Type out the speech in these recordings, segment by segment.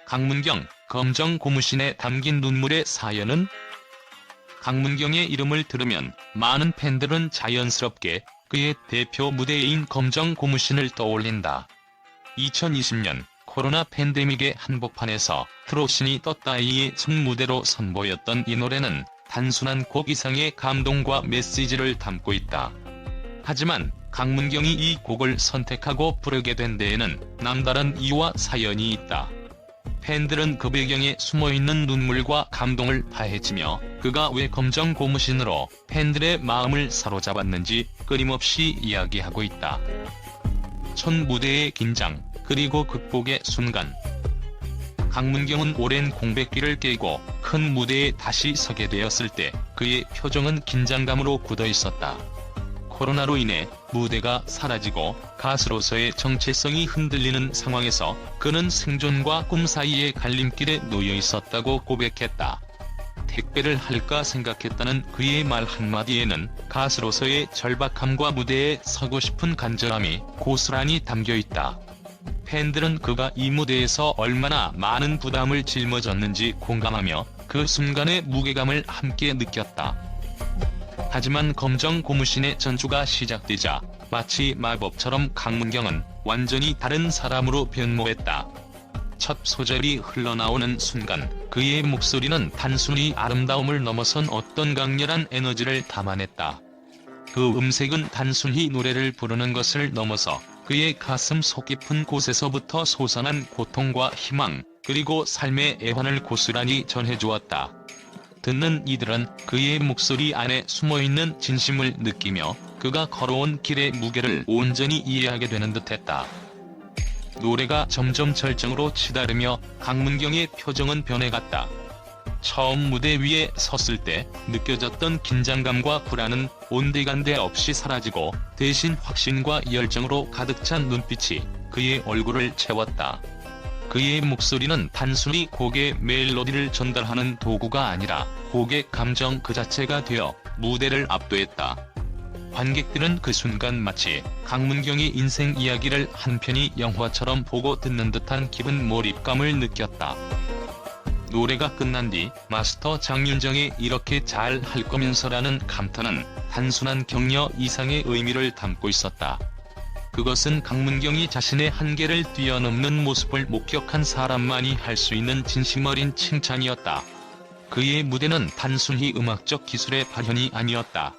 강문경, 검정 고무신에 담긴 눈물의 사연은? 강문경의 이름을 들으면 많은 팬들은 자연스럽게 그의 대표 무대인 검정 고무신을 떠올린다. 2020년 코로나 팬데믹의 한복판에서 트롯신이 떴다이의 첫 무대로 선보였던 이 노래는 단순한 곡 이상의 감동과 메시지를 담고 있다. 하지만 강문경이 이 곡을 선택하고 부르게 된 데에는 남다른 이유와 사연이 있다. 팬들은 그 배경에 숨어있는 눈물과 감동을 파헤치며 그가 왜 검정 고무신으로 팬들의 마음을 사로잡았는지 끊임없이 이야기하고 있다. 첫 무대의 긴장, 그리고 극복의 순간. 강문경은 오랜 공백기를 깨고 큰 무대에 다시 서게 되었을 때 그의 표정은 긴장감으로 굳어 있었다. 코로나로 인해 무대가 사라지고 가수로서의 정체성이 흔들리는 상황에서 그는 생존과 꿈 사이의 갈림길에 놓여 있었다고 고백했다. 택배를 할까 생각했다는 그의 말 한마디에는 가수로서의 절박함과 무대에 서고 싶은 간절함이 고스란히 담겨있다. 팬들은 그가 이 무대에서 얼마나 많은 부담을 짊어졌는지 공감하며 그 순간의 무게감을 함께 느꼈다. 하지만 검정 고무신의 전주가 시작되자 마치 마법처럼 강문경은 완전히 다른 사람으로 변모했다. 첫 소절이 흘러나오는 순간 그의 목소리는 단순히 아름다움을 넘어선 어떤 강렬한 에너지를 담아냈다. 그 음색은 단순히 노래를 부르는 것을 넘어서 그의 가슴 속 깊은 곳에서부터 솟아난 고통과 희망, 그리고 삶의 애환을 고스란히 전해주었다. 듣는 이들은 그의 목소리 안에 숨어있는 진심을 느끼며 그가 걸어온 길의 무게를 온전히 이해하게 되는 듯했다. 노래가 점점 절정으로 치달으며 강문경의 표정은 변해갔다. 처음 무대 위에 섰을 때 느껴졌던 긴장감과 불안은 온데간데 없이 사라지고 대신 확신과 열정으로 가득 찬 눈빛이 그의 얼굴을 채웠다. 그의 목소리는 단순히 곡의 멜로디를 전달하는 도구가 아니라 곡의 감정 그 자체가 되어 무대를 압도했다. 관객들은 그 순간 마치 강문경의 인생 이야기를 한 편의 영화처럼 보고 듣는 듯한 기분 몰입감을 느꼈다. 노래가 끝난 뒤 마스터 장윤정의 "이렇게 잘 할 거면서라는 감탄은 단순한 격려 이상의 의미를 담고 있었다. 그것은 강문경이 자신의 한계를 뛰어넘는 모습을 목격한 사람만이 할 수 있는 진심 어린 칭찬이었다. 그의 무대는 단순히 음악적 기술의 발현이 아니었다.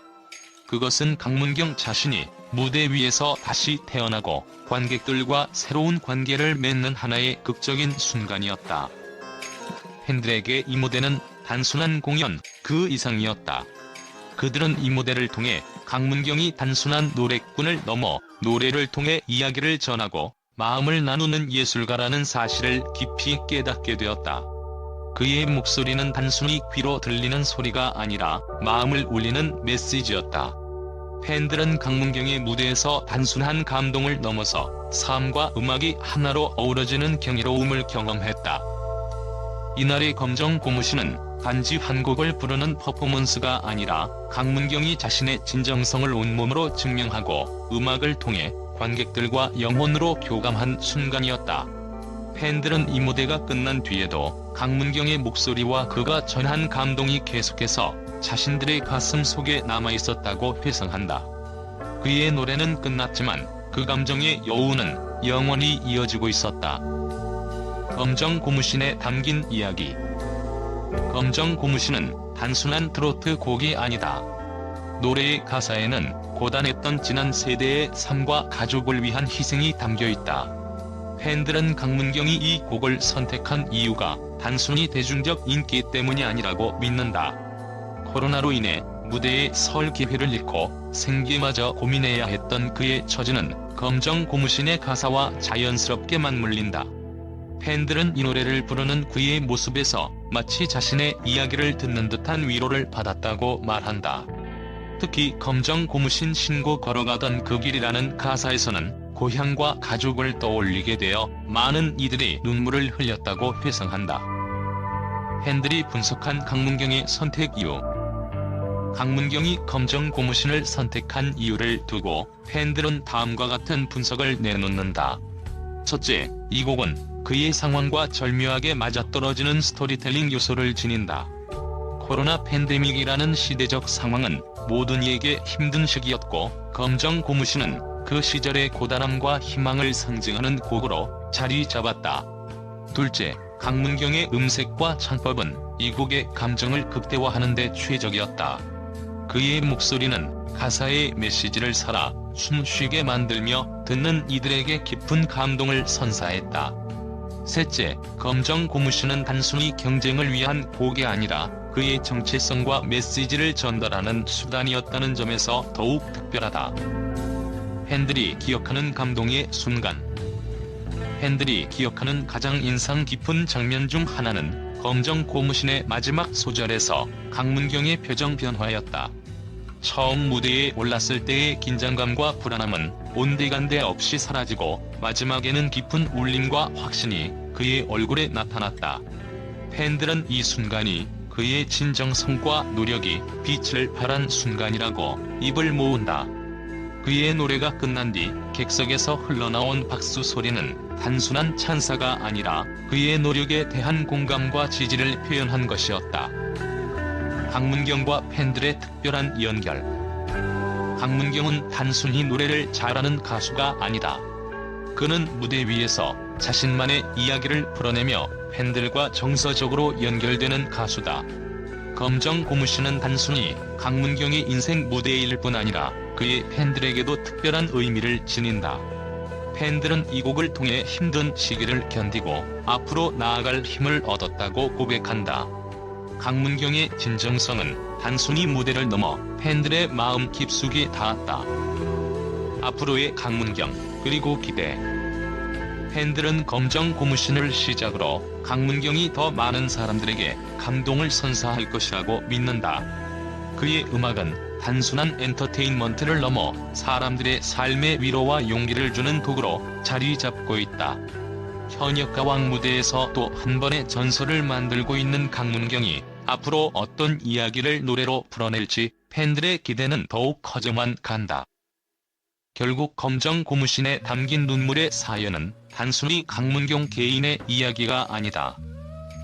그것은 강문경 자신이 무대 위에서 다시 태어나고 관객들과 새로운 관계를 맺는 하나의 극적인 순간이었다. 팬들에게 이 무대는 단순한 공연, 그 이상이었다. 그들은 이 무대를 통해 강문경이 단순한 노래꾼을 넘어 노래를 통해 이야기를 전하고 마음을 나누는 예술가라는 사실을 깊이 깨닫게 되었다. 그의 목소리는 단순히 귀로 들리는 소리가 아니라 마음을 울리는 메시지였다. 팬들은 강문경의 무대에서 단순한 감동을 넘어서 삶과 음악이 하나로 어우러지는 경이로움을 경험했다. 이날의 검정 고무신은 단지 한 곡을 부르는 퍼포먼스가 아니라 강문경이 자신의 진정성을 온몸으로 증명하고 음악을 통해 관객들과 영혼으로 교감한 순간이었다. 팬들은 이 무대가 끝난 뒤에도 강문경의 목소리와 그가 전한 감동이 계속해서 자신들의 가슴 속에 남아있었다고 회상한다. 그의 노래는 끝났지만 그 감정의 여운은 영원히 이어지고 있었다. 검정 고무신에 담긴 이야기. 검정 고무신은 단순한 트로트 곡이 아니다. 노래의 가사에는 고단했던 지난 세대의 삶과 가족을 위한 희생이 담겨있다. 팬들은 강문경이 이 곡을 선택한 이유가 단순히 대중적 인기 때문이 아니라고 믿는다. 코로나로 인해 무대에 설 기회를 잃고 생계마저 고민해야 했던 그의 처지는 검정 고무신의 가사와 자연스럽게 맞물린다. 팬들은 이 노래를 부르는 그의 모습에서 마치 자신의 이야기를 듣는 듯한 위로를 받았다고 말한다. 특히 검정 고무신 신고 걸어가던 그 길이라는 가사에서는 고향과 가족을 떠올리게 되어 많은 이들이 눈물을 흘렸다고 회상한다. 팬들이 분석한 강문경의 선택 이유. 강문경이 검정 고무신을 선택한 이유를 두고 팬들은 다음과 같은 분석을 내놓는다. 첫째, 이 곡은 그의 상황과 절묘하게 맞아떨어지는 스토리텔링 요소를 지닌다. 코로나 팬데믹이라는 시대적 상황은 모든 이에게 힘든 시기였고 검정 고무신은 그 시절의 고단함과 희망을 상징하는 곡으로 자리 잡았다. 둘째, 강문경의 음색과 창법은 이 곡의 감정을 극대화하는 데 최적이었다. 그의 목소리는 가사의 메시지를 살아 숨쉬게 만들며 듣는 이들에게 깊은 감동을 선사했다. 셋째, 검정 고무신은 단순히 경쟁을 위한 곡이 아니라 그의 정체성과 메시지를 전달하는 수단이었다는 점에서 더욱 특별하다. 팬들이 기억하는 감동의 순간. 팬들이 기억하는 가장 인상 깊은 장면 중 하나는 검정 고무신의 마지막 소절에서 강문경의 표정 변화였다. 처음 무대에 올랐을 때의 긴장감과 불안함은 온데간데 없이 사라지고 마지막에는 깊은 울림과 확신이 그의 얼굴에 나타났다. 팬들은 이 순간이 그의 진정성과 노력이 빛을 발한 순간이라고 입을 모은다. 그의 노래가 끝난 뒤 객석에서 흘러나온 박수 소리는 단순한 찬사가 아니라 그의 노력에 대한 공감과 지지를 표현한 것이었다. 강문경과 팬들의 특별한 연결. 강문경은 단순히 노래를 잘하는 가수가 아니다. 그는 무대 위에서 자신만의 이야기를 풀어내며 팬들과 정서적으로 연결되는 가수다. 검정 고무신은 단순히 강문경의 인생 무대일 뿐 아니라 그의 팬들에게도 특별한 의미를 지닌다. 팬들은 이 곡을 통해 힘든 시기를 견디고 앞으로 나아갈 힘을 얻었다고 고백한다. 강문경의 진정성은 단순히 무대를 넘어 팬들의 마음 깊숙이 닿았다. 앞으로의 강문경, 그리고 기대. 팬들은 검정 고무신을 시작으로 강문경이 더 많은 사람들에게 감동을 선사할 것이라고 믿는다. 그의 음악은 단순한 엔터테인먼트를 넘어 사람들의 삶의 위로와 용기를 주는 도구로 자리 잡고 있다. 현역가왕 무대에서 또 한 번의 전설을 만들고 있는 강문경이 앞으로 어떤 이야기를 노래로 풀어낼지 팬들의 기대는 더욱 커져만 간다. 결국 검정 고무신에 담긴 눈물의 사연은 단순히 강문경 개인의 이야기가 아니다.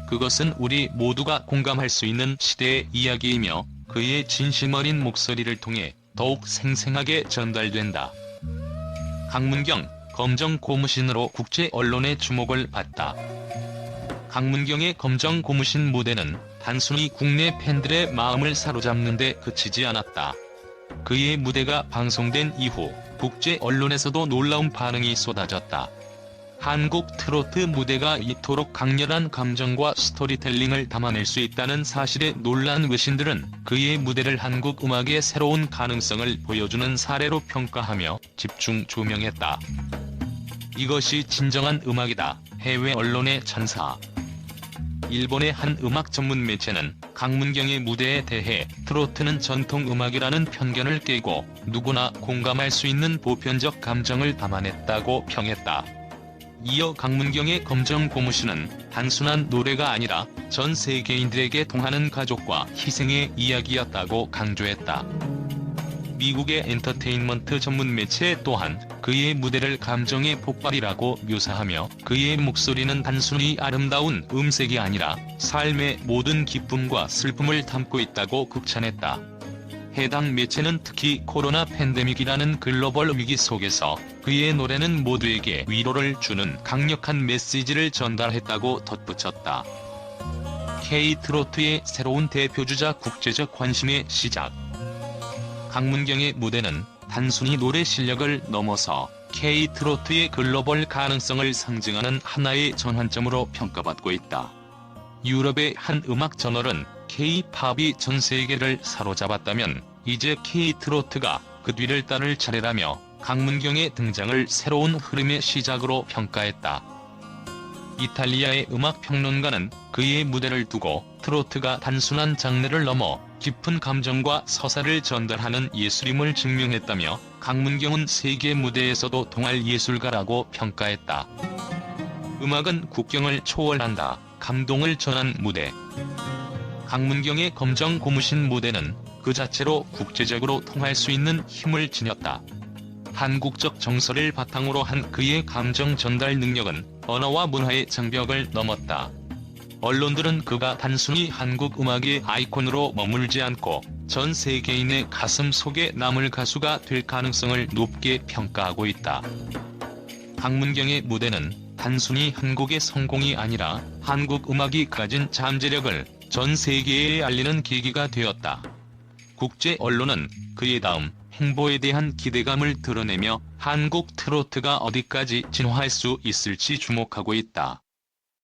그것은 우리 모두가 공감할 수 있는 시대의 이야기이며 그의 진심 어린 목소리를 통해 더욱 생생하게 전달된다. 강문경, 검정 고무신으로 국제 언론의 주목을 받다. 강문경의 검정 고무신 무대는 단순히 국내 팬들의 마음을 사로잡는 데 그치지 않았다. 그의 무대가 방송된 이후 국제 언론에서도 놀라운 반응이 쏟아졌다. 한국 트로트 무대가 이토록 강렬한 감정과 스토리텔링을 담아낼 수 있다는 사실에 놀란 외신들은 그의 무대를 한국 음악의 새로운 가능성을 보여주는 사례로 평가하며 집중 조명했다. 이것이 진정한 음악이다. 해외 언론의 찬사. 일본의 한 음악 전문 매체는 강문경의 무대에 대해 트로트는 전통 음악이라는 편견을 깨고 누구나 공감할 수 있는 보편적 감정을 담아냈다고 평했다. 이어 강문경의 검정 고무신은 단순한 노래가 아니라 전 세계인들에게 통하는 가족과 희생의 이야기였다고 강조했다. 미국의 엔터테인먼트 전문 매체 또한 그의 무대를 감정의 폭발이라고 묘사하며 그의 목소리는 단순히 아름다운 음색이 아니라 삶의 모든 기쁨과 슬픔을 담고 있다고 극찬했다. 해당 매체는 특히 코로나 팬데믹이라는 글로벌 위기 속에서 그의 노래는 모두에게 위로를 주는 강력한 메시지를 전달했다고 덧붙였다. K-트로트의 새로운 대표주자 국제적 관심의 시작. 강문경의 무대는 단순히 노래 실력을 넘어서 K-트로트의 글로벌 가능성을 상징하는 하나의 전환점으로 평가받고 있다. 유럽의 한 음악 저널은 K-팝이 전 세계를 사로잡았다면 이제 K-트로트가 그 뒤를 따를 차례라며 강문경의 등장을 새로운 흐름의 시작으로 평가했다. 이탈리아의 음악평론가는 그의 무대를 두고 트로트가 단순한 장르를 넘어 깊은 감정과 서사를 전달하는 예술임을 증명했다며 강문경은 세계 무대에서도 통할 예술가라고 평가했다. 음악은 국경을 초월한다. 감동을 전한 무대. 강문경의 검정 고무신 무대는 그 자체로 국제적으로 통할 수 있는 힘을 지녔다. 한국적 정서를 바탕으로 한 그의 감정 전달 능력은 언어와 문화의 장벽을 넘었다. 언론들은 그가 단순히 한국 음악의 아이콘으로 머물지 않고 전 세계인의 가슴 속에 남을 가수가 될 가능성을 높게 평가하고 있다. 강문경의 무대는 단순히 한국의 성공이 아니라 한국 음악이 가진 잠재력을 전 세계에 알리는 계기가 되었다. 국제 언론은 그의 다음 행보에 대한 기대감을 드러내며 한국 트로트가 어디까지 진화할 수 있을지 주목하고 있다.